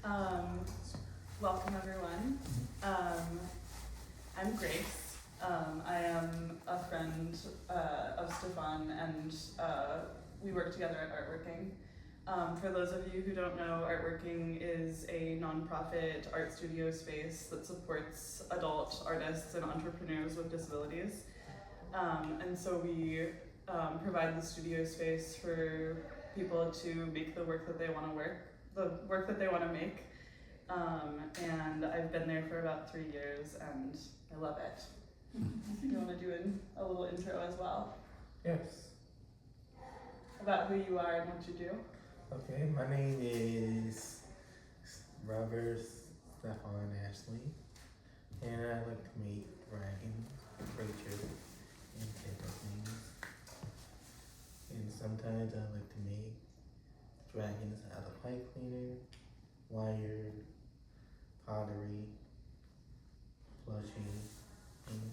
Um, Welcome everyone. I'm Grace. I am a friend of Stephon, and we work together at Artworking. For those of you who don't know, Artworking is a nonprofit art studio space that supports adult artists and entrepreneurs with disabilities. And so we provide the studio space for people to make the work that they want to make. And I've been there for about 3 years, and I love it. You want to do a little intro as well? Yes. About who you are and what you do? Okay, my name is Robert Stephon Ashley, and I like to make dragons, creatures, and type of things. And sometimes I like to make dragons out of pipe cleaner, wire, pottery, plushing, and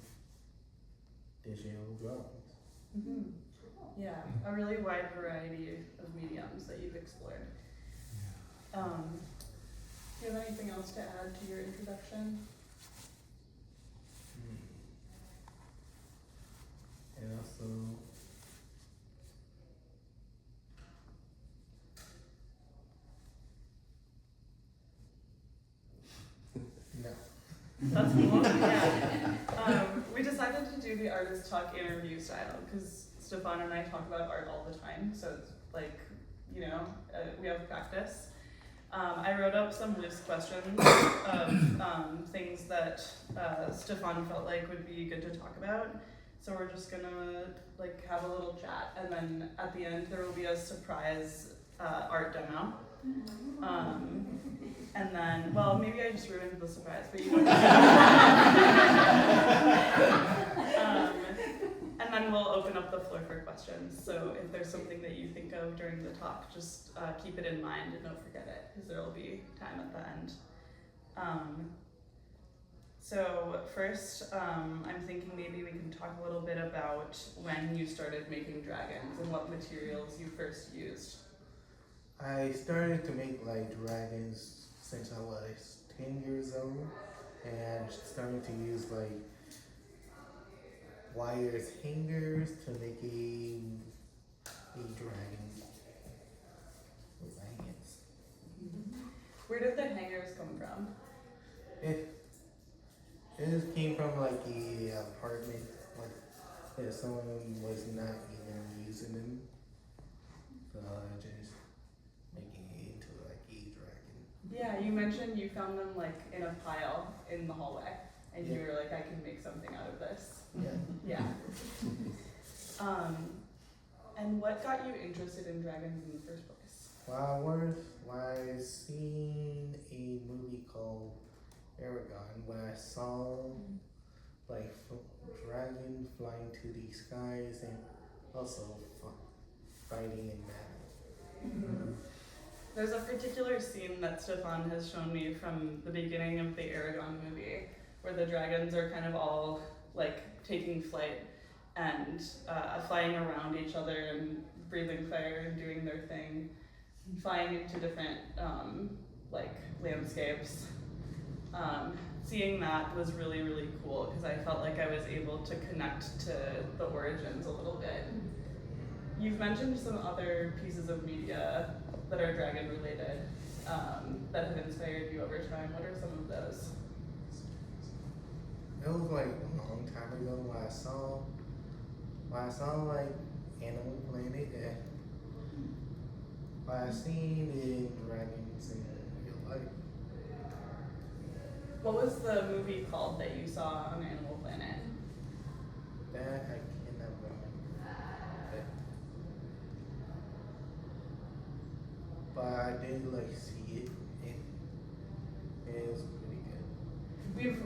digital drawings. Mm-hmm. Yeah, a really wide variety of mediums that you've explored. Do you have anything else to add to your introduction? And also, no. That's cool. Yeah. We decided to do the artist talk interview style because Stephon and I talk about art all the time, so it's like, we have practice. I wrote up some loose questions of things that Stephon felt like would be good to talk about. So we're just gonna have a little chat, and then at the end there will be a surprise art demo. And then, well, maybe I just ruined the surprise, but you don't. And then we'll open up the floor for questions. So if there's something that you think of during the talk, just keep it in mind and don't forget it, because there will be time at the end. So first, I'm thinking maybe we can talk a little bit about when you started making dragons and what materials you first used. I started to make dragons since I was 10 years old, and started to use wires hangers to make a dragon with my hands. Where did the hangers come from? It came from a apartment, that someone was not even using them, so I just making it into a dragon. Yeah, you mentioned you found them in a pile in the hallway, and you were like, I can make something out of this. Yeah. Yeah. And what got you interested in dragons in the first place? Well, I seen a movie called Aragon, where I saw dragon flying to the skies and also fighting in battle. Mm-hmm. There's a particular scene that Stephon has shown me from the beginning of the Aragon movie, where the dragons are kind of all taking flight and flying around each other and breathing fire and doing their thing, flying into different landscapes. Seeing that was really, really cool because I felt like I was able to connect to the origins a little bit. You've mentioned some other pieces of media that are dragon related that have inspired you over time. What are some of those? It was a long time ago when I saw Animal Planet, and I seen the dragons in real life. What was the movie called that you saw on Animal Planet? That I cannot remember. But I did see it, and it was pretty good. We've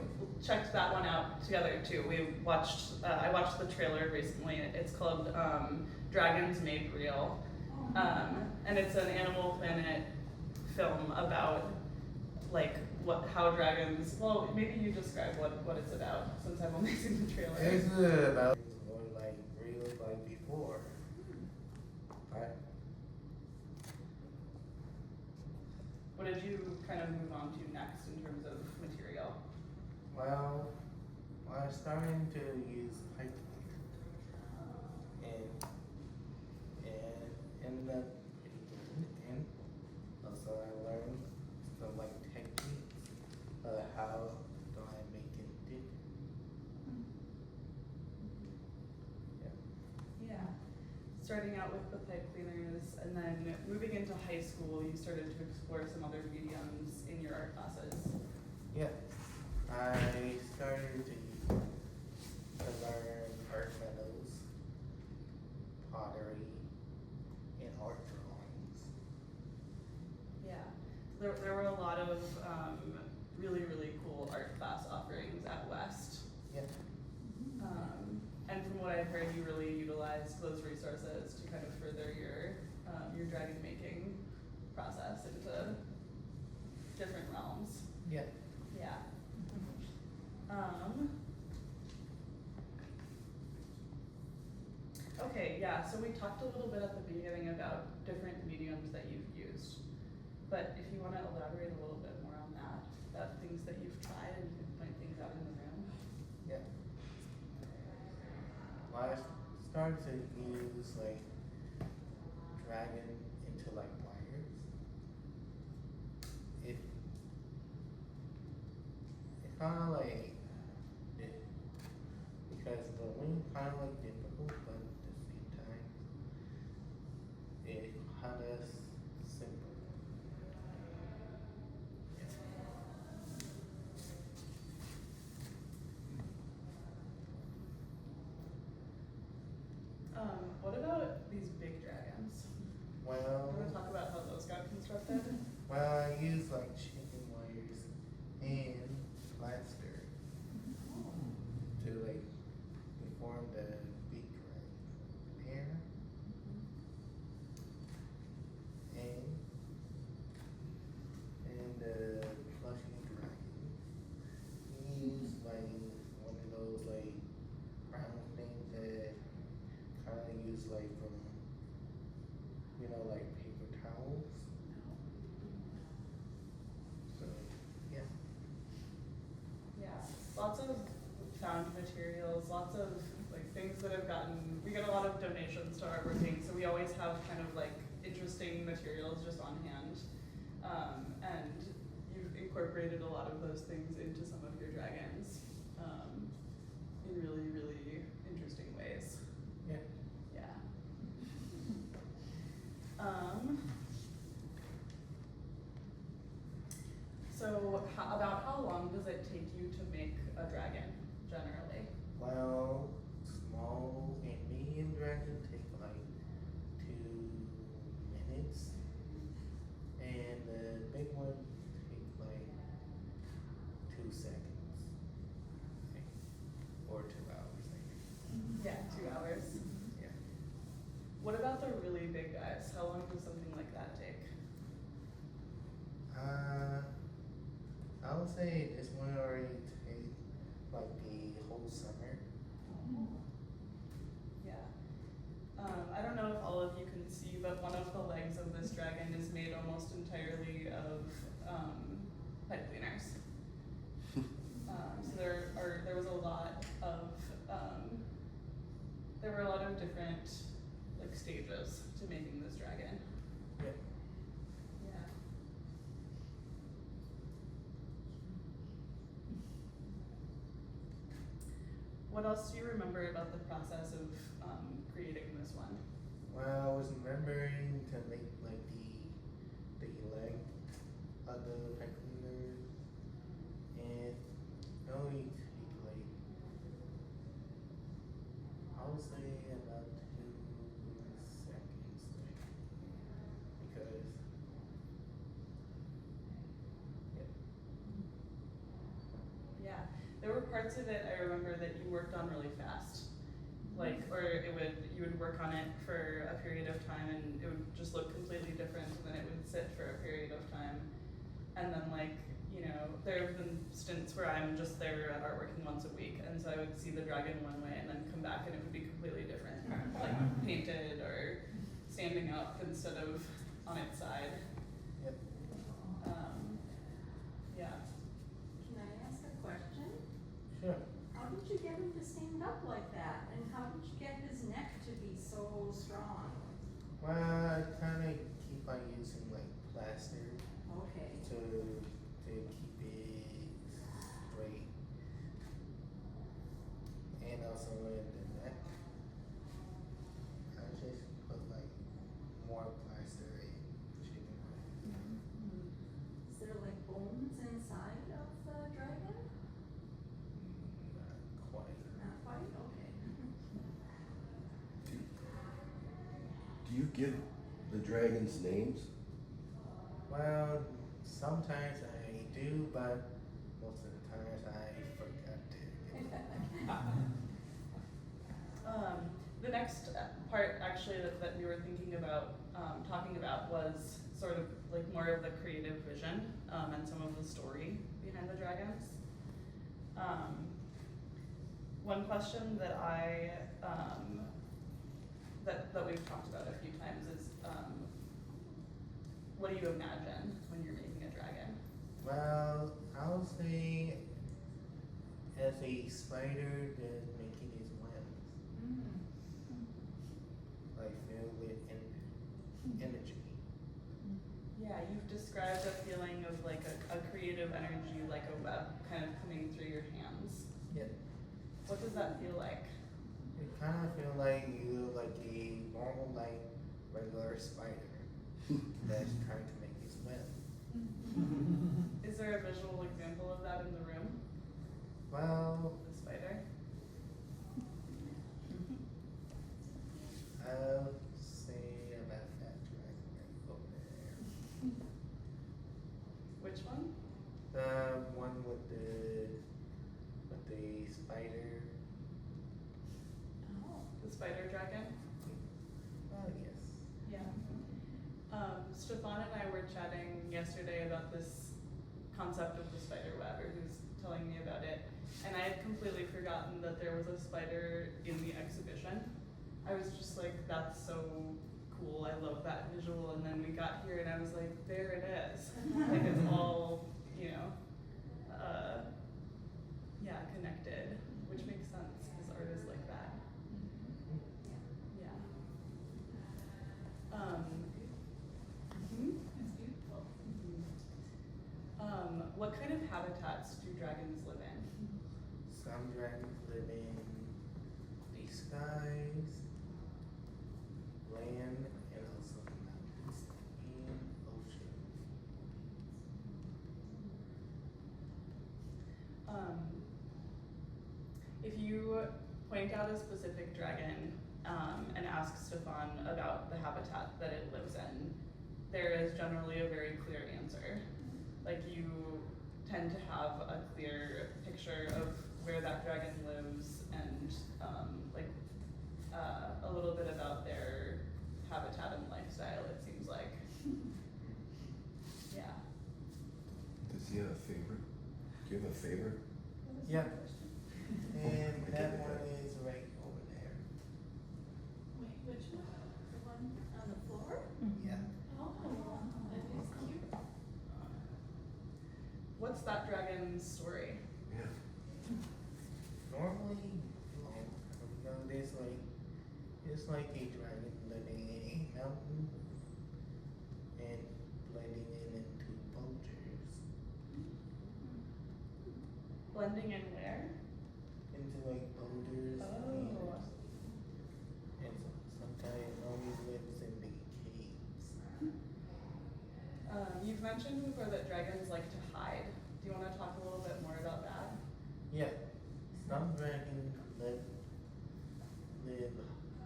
checked that one out together too. I watched the trailer recently. It's called Dragons Made Real. And it's an Animal Planet film about how dragons, well, maybe you describe what it's about, since I've only seen the trailer. It's about more real before. What did you kind of move on to next in terms of material? Well, I was starting to use pipe and ended up getting in. Also, I learned some like techniques of how do I make it dip. Yeah. Yeah. Starting out with the pipe cleaners and then moving into high school, you started to explore some other mediums in your art classes. Yeah. I started to learn art meadows, pottery, and art drawings. Yeah. So there were a lot of really, really cool art class offerings at West. Yeah. And from what I've heard, you really utilized those resources to kind of further your dragon making process into different realms. Yeah. Yeah. Okay, yeah, so we talked a little bit at the beginning about different mediums that you've used. But if you want to elaborate a little bit more on that, about things that you've tried and you can point things out in the room. Yeah. Well, I started to use like dragon into like wires. It kind of like because the wing kind of like difficult, but at the same time, it kind of simple. What about these big dragons? Well, You want to talk about how those got constructed? well, I use like chicken wires and plaster to like form the big dragon there. And the flushing dragon. We use like one of those like brown things that kind of use like from like paper towels. So yeah. Yeah, lots of found materials, lots of like things that have we get a lot of donations to our working, so we always have kind of like interesting materials just on hand. And you've incorporated a lot of those things into some of your dragons in really, really interesting ways. Yeah. Yeah. So about how long does it take you to make a dragon, generally? Well, small and medium dragon take like 2 minutes, and the big one take like 2 seconds, or 2 hours. Yeah, 2 hours. Yeah. What about the really big guys? How long does something like that take? I would say this one already take like the whole summer. Yeah. I don't know if all of you can see, but one of the legs of this dragon is made almost entirely of pipe cleaners. So there was a lot of there were a lot of different like stages to making this dragon. Yeah. Yeah. What else do you remember about the process of creating this one? Well, I was remembering to make like the leg of the pipe cleaner, and it only take like I would say about 2 seconds, because Yeah, there were parts of it I remember that you worked on really fast. Like, or you would work on it for a period of time and it would just look completely different, and then it would sit for a period of time. And then like, there have been stints where I'm just there at art working once a week, and so I would see the dragon one way and then come back and it would be completely different. Like painted or standing up instead of on its side. yep. plaster Okay. to keep it straight. And also in the neck, I just put like more plaster in chicken. Is there like bones inside of the dragon? Not quite. Not quite, okay. Do you give the dragons names? Well, sometimes I do, but most of the times I forgot to. The next part actually that we were thinking about talking about was sort of like more of the creative vision and some of the story behind the dragons. One question that that we've talked about a few times is what do you imagine when you're making a dragon? Well, I would say as a spider that's making his webs, like filled with energy. Yeah, you've described a feeling of like a creative energy, like a web kind of coming through your hands. Yeah. What does that feel like? It kind of feel like you look like a normal, like regular spider that's trying to make his web. Is there a visual example of that in the room? Well, The spider? I'll say about that dragon right over there. Which one? The one with the spider. Oh. The spider dragon? Oh yes. Yeah. Stephon and I were chatting yesterday about this concept of the spider web, or who's telling me about it, and I had completely forgotten that there was a spider in the exhibition. I was just like, that's so cool, I love that visual, and then we got here and I was like, there it is. Like it's all, you know, yeah, connected, which makes sense because art is like that. Yeah. It's beautiful. What kind of habitats do dragons live in? Some dragons live in the skies, land, and also mountains and ocean. If you point out a specific dragon and ask Stephon about the habitat that it lives in, there is generally a very clear answer. Like you tend to have a clear picture of where that dragon lives and a little bit about their habitat and lifestyle, it seems like. Yeah. Does he have a favorite? Do you have a favorite? Yeah. And I get that it. one is right over there. Wait, which one? The one on the floor? Yeah. Oh, that is cute. What's that dragon's story? Yeah. Normally, there's like, it's like a dragon living in a mountain and blending in into boulders. Blending in where? Into like boulders Oh. and sometimes only lives in the caves. You've mentioned before that dragons like to hide. Do you want to talk a little bit more about that? Yeah, some dragons live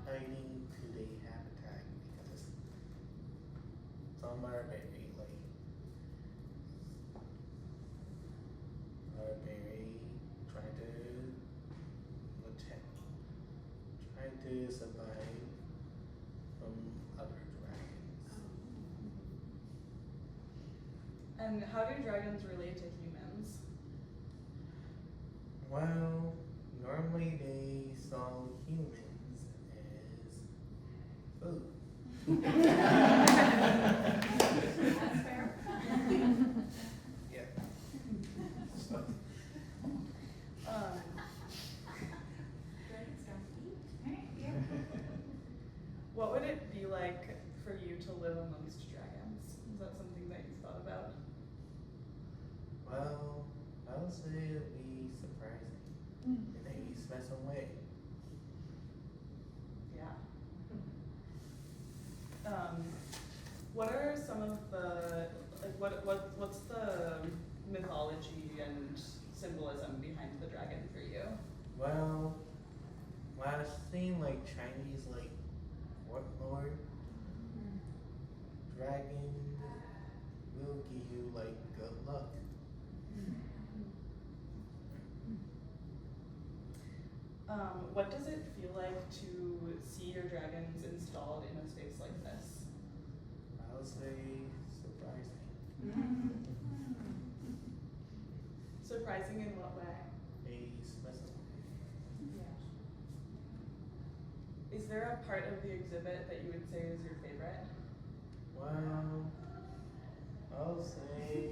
hiding to their habitat because some are very trying to survive from other dragons. And how do dragons relate to humans? Well, normally they saw humans as food. That's fair. Yeah. Dragons got to eat. What would it be like for you to live amongst dragons? Is that something that Well, I would say it'd be surprising in a special way. Yeah. What are some of the what's the mythology and symbolism behind the dragon for you? Well, I've seen like Chinese like folklore, dragon will give you like good luck. What does it feel like to see your dragons installed in a space like this? I would say surprising. Surprising in what way? A special. Is there a part of the exhibit that you would say is your favorite? Well, I'll say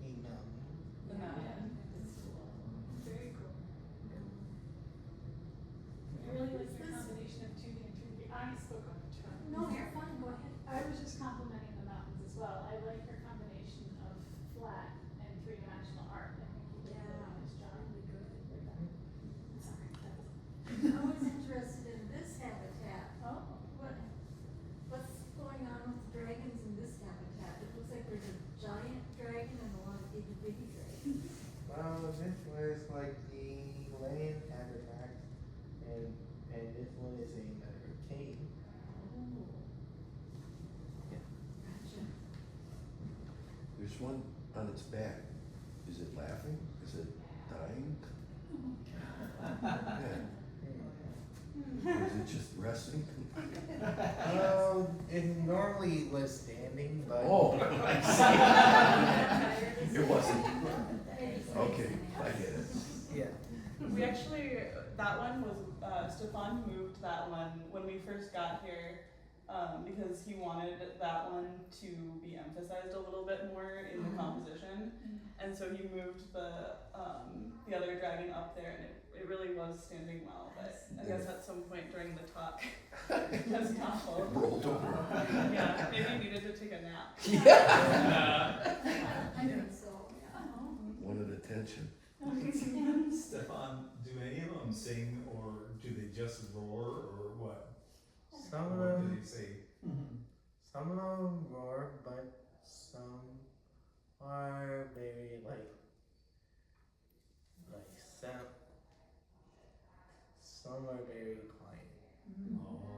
a mountain. The mountain. Very cool. I really like your combination of 2D and 3D. I spoke on the term. No, you're fine, go ahead. I was just complimenting the mountains as well. I like your combination of flat and three-dimensional art. I think you did a really nice job. Really good. with that. Sorry, that was. I was interested in this habitat. Oh. What's going on with the dragons in this habitat? It looks like there's a giant dragon and a lot of itty bitty dragons. Well, this was like the land habitat, and this one is another cave. Gotcha. There's one on its back. Is it laughing? Is it dying? Yeah. Or is it just resting? It normally was standing, but Oh, I see. It wasn't. Okay, I get it. yeah. We actually, that one was, Stephon moved that one when we first got here, because he wanted that one to be emphasized a little bit more in the composition. And so he moved the other dragon up there, and it really was standing well, but I guess at some point during the talk, it was awful. Rolled over. Yeah, maybe he needed to take a nap. I think so, yeah. Wanted attention. Stephon, do any of them sing or do they just roar or what? Some of What do them, they say? some of them roar, but some are very like sound. Some are very quiet. Oh,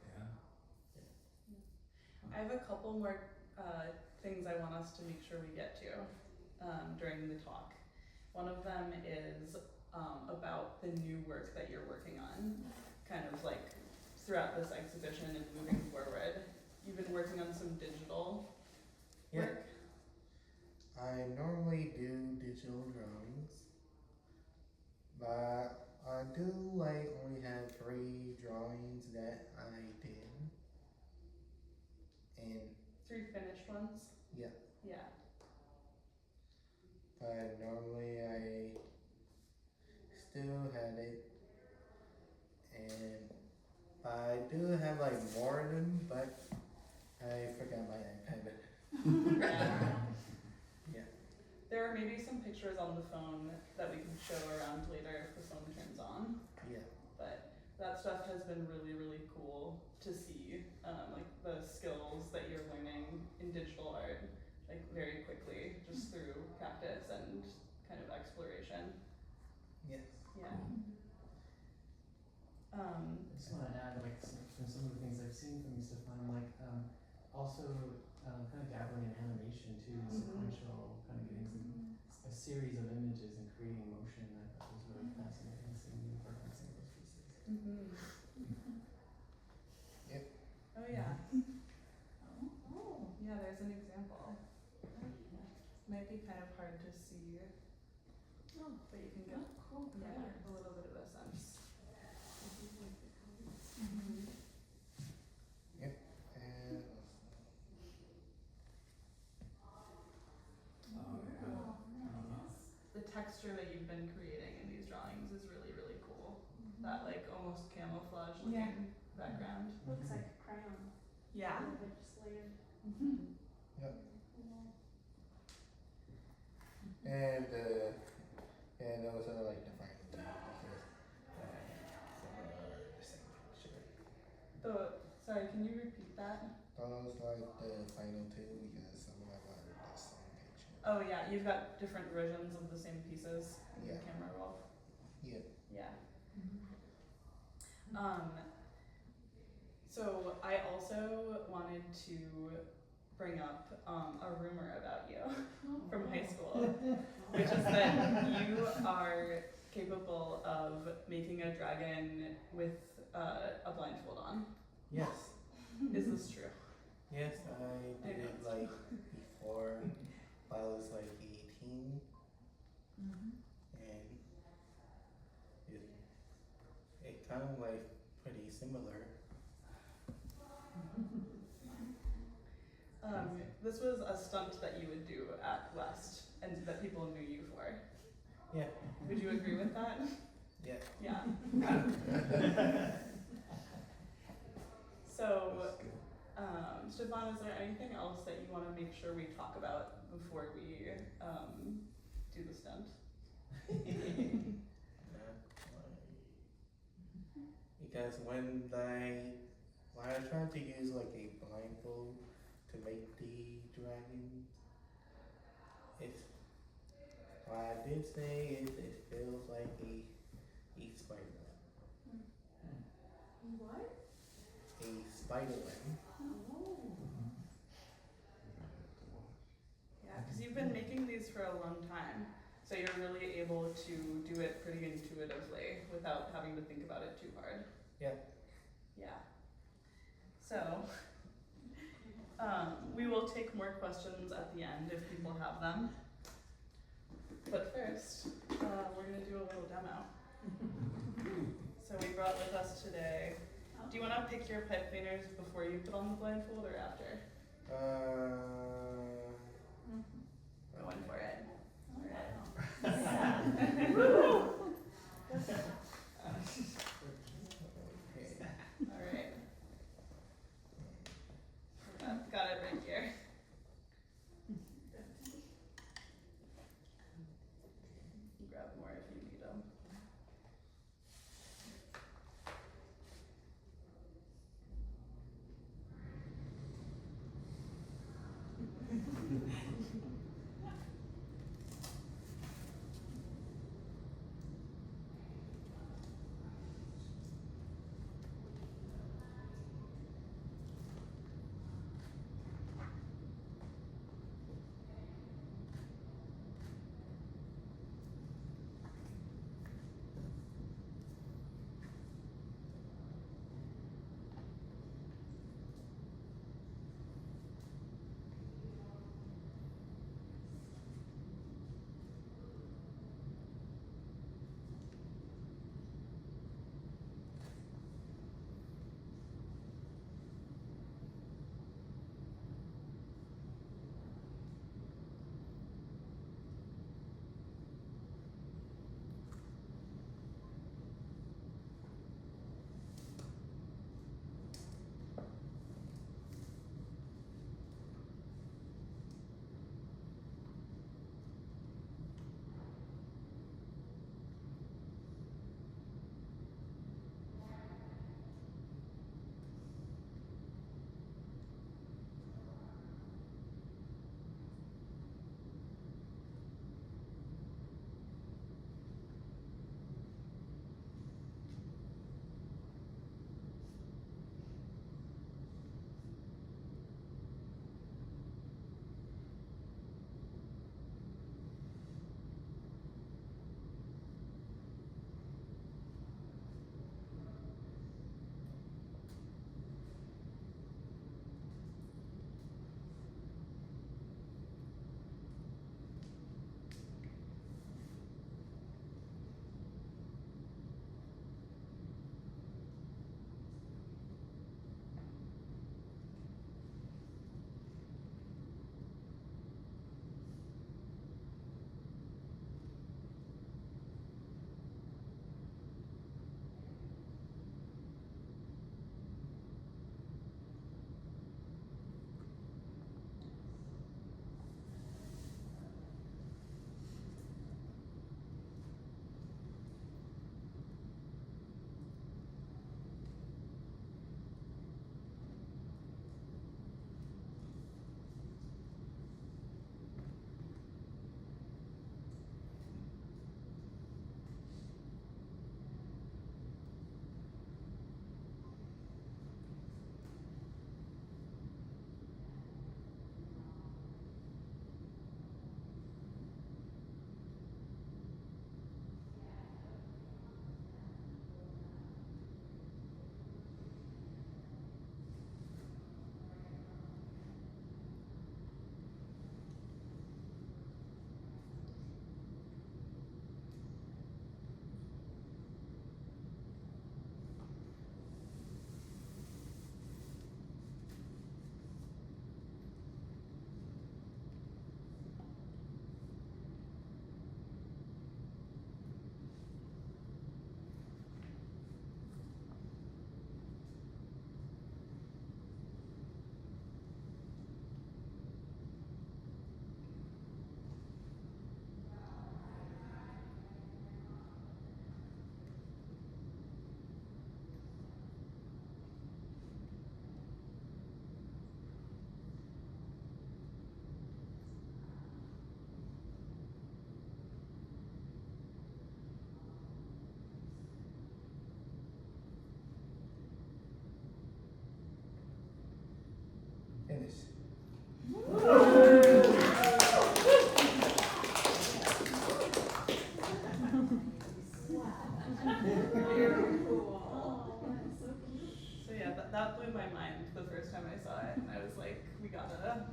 yeah. I have a couple more things I want us to make sure we get to during the talk. One of them is about the new work that you're working on, kind of like throughout this exhibition and moving forward. You've been working on some digital Yeah. work. I normally do digital drawings, but I do like only have 3 drawings that I did, and 3 finished ones? yeah, Yeah. but normally I still have it, and I do have like more of them, but I forgot my iPad. Yeah. There are maybe some pictures on the phone that we can show around later if the phone turns on. Yeah. But that stuff has been really, really cool to see, like the skills that you're learning in digital art, like very quickly, just through practice and kind of exploration. Yes. Yeah. I just want to add, like, from some of the things I've seen from you, Stephon, like, also kind of dabbling in animation too, sequential, kind of getting a series of images and creating motion. I thought was really fascinating seeing you work on some of those pieces. Yep. Oh yeah. Oh. Yeah, there's an example. Might be kind of hard to see, but you can get Cool. a little bit of a sense. Yep. And Oh, yeah. The texture that you've been creating in these drawings is really, really cool. That like almost camouflage looking background. Looks like a crayon. Yeah. But just layered. Yep. And those are like the final two because some are the same picture. Sorry, can you repeat that? Those like the final two because some of them are the same picture. Oh yeah, you've got different versions of the same pieces in Yeah. the camera roll. Yeah. Yeah. So I also wanted to bring up a rumor about you from high school, which is that you are capable of making a dragon with a blindfold on. Yes. Is this true? Yes, I did it like before I was like 18 and it kind of like pretty similar. This was a stunt that you would do at West and that people knew you for. Yeah. Would you agree with that? Yeah. Yeah. So, Stephon, is there anything else that you want to make sure we talk about before we do the stunt? Because when I tried to use like a blindfold to make the dragon, what I did say is it feels like a spider web. What? A spider web. Oh. Yeah, because you've been making these for a long time, so you're really able to do it pretty intuitively without having to think about it too hard. Yeah. Yeah. So, we will take more questions at the end if people have them. But first, we're going to do a little demo. So we brought with us today, do you want to pick your pipe cleaners before you put on the blindfold or after? Going for it. Alright. Got it right here. Grab more if you need them.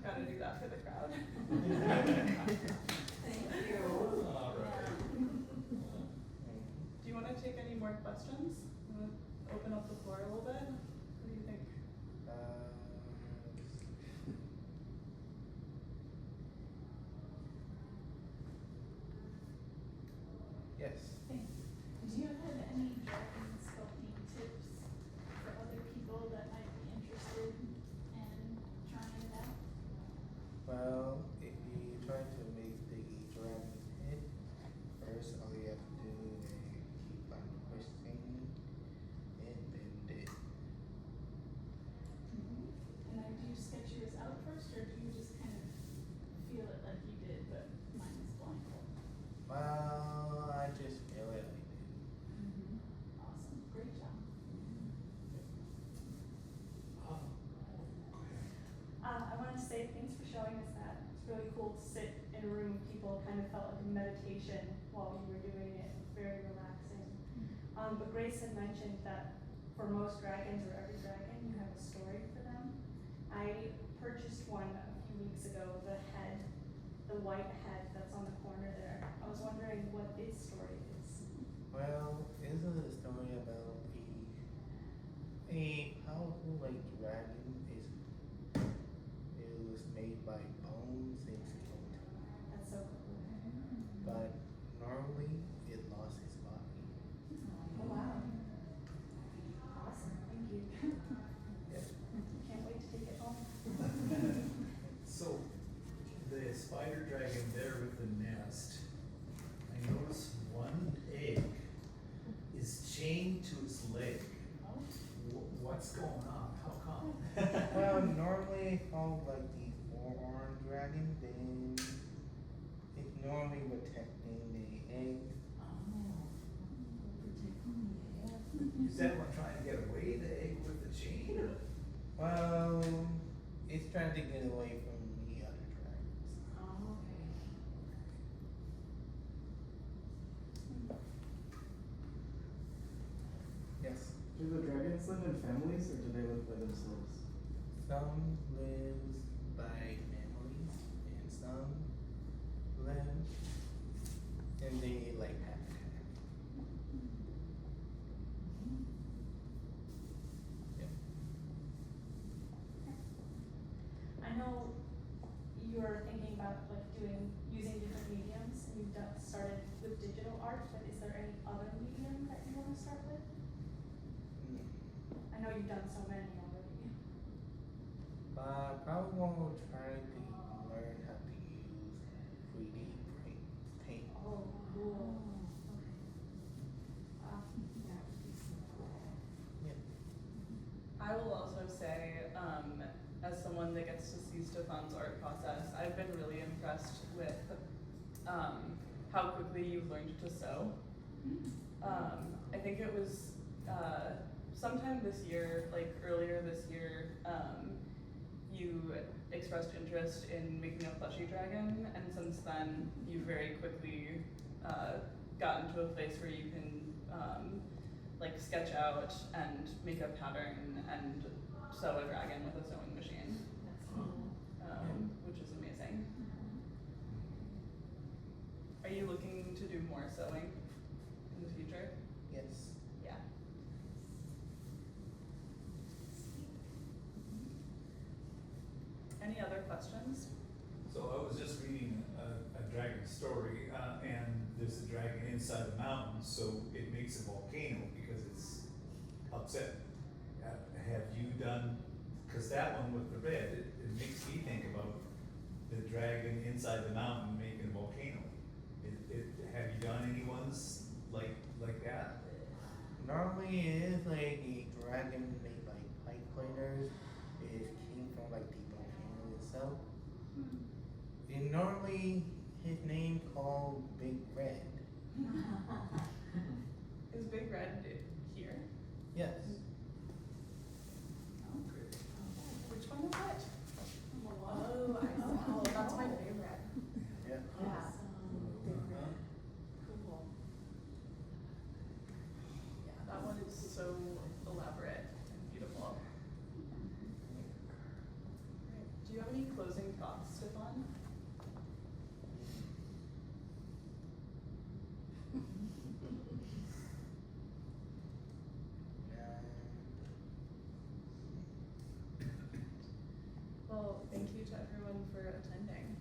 gotta do that for the crowd. Thank you. All right. Do you want to take any more questions? You want to open up the floor a little bit? What do you think? Yes. Thanks. Do you have any dragon sculpting tips for other people that might be interested in trying it out? Well, if you try to make the dragon's head, first all you have to do is keep on twisting and bend it. And then do you sketch yours out first, or do you just kind of feel it like you did, but mine is blindfold? Well, I just feel it like that. Awesome, great job. I wanted to say thanks for showing us that. It's really cool to sit in a room with people. Kind of felt like a meditation while you were doing it. It was very relaxing. But Grace had mentioned that for most dragons, or every dragon, you have a story for them. I purchased one a few weeks ago, the head, the white head that's on the corner there. I was wondering what its story is. Well, it's a story about a powerful like dragon. It was made by bones and skeleton, That's so cool. but normally it lost its body. Oh wow. Awesome, thank you. Yes. Can't wait to take it home. So, the spider dragon there with the nest, I notice one egg is chained to its leg. What's going on? How come? Well, normally called like the four-armed dragon, then it's normally protecting the egg. Is that one trying to get away, the egg with the chain? Well, it's trying to get away from the other dragons. Yes. Do the dragons live in families or do they live by themselves? Some lives by families and some live in the like habitat. Yeah. I know you're thinking about like using different mediums, and you've started with digital art, but is there any other medium that you want to start with? I know you've done so many already. Probably want to try to learn how to use 3D paint. Oh, cool. Yeah. I will also say, as someone that gets to see Stephon's art process, I've been really impressed with how quickly you've learned to sew. I think it was sometime this year, like earlier this year, you expressed interest in making a plushy dragon, and since then you've very quickly gotten to a place where you can like sketch out and make a pattern and sew a dragon with a sewing machine, That's cool. which is amazing. Are you looking to do more sewing in the future? Yes. Yeah. Any other questions? So I was just reading a dragon story, and there's a dragon inside the mountain, so it makes a volcano because it's upset. Have you done, cause that one with the red, it makes me think about the dragon inside the mountain making a volcano. Have you done any ones like that? Normally it is like a dragon made by pipe cleaners. It came from like the volcano itself. And normally his name called Big Red. Is Big Red here? Yes. Which one is it? Oh, I see. Oh, that's my favorite. Yeah. Yeah. Cool. Yeah, that one is so elaborate and beautiful. Great. Do you have any any closing thoughts, Stephon? Well, thank you to everyone for attending.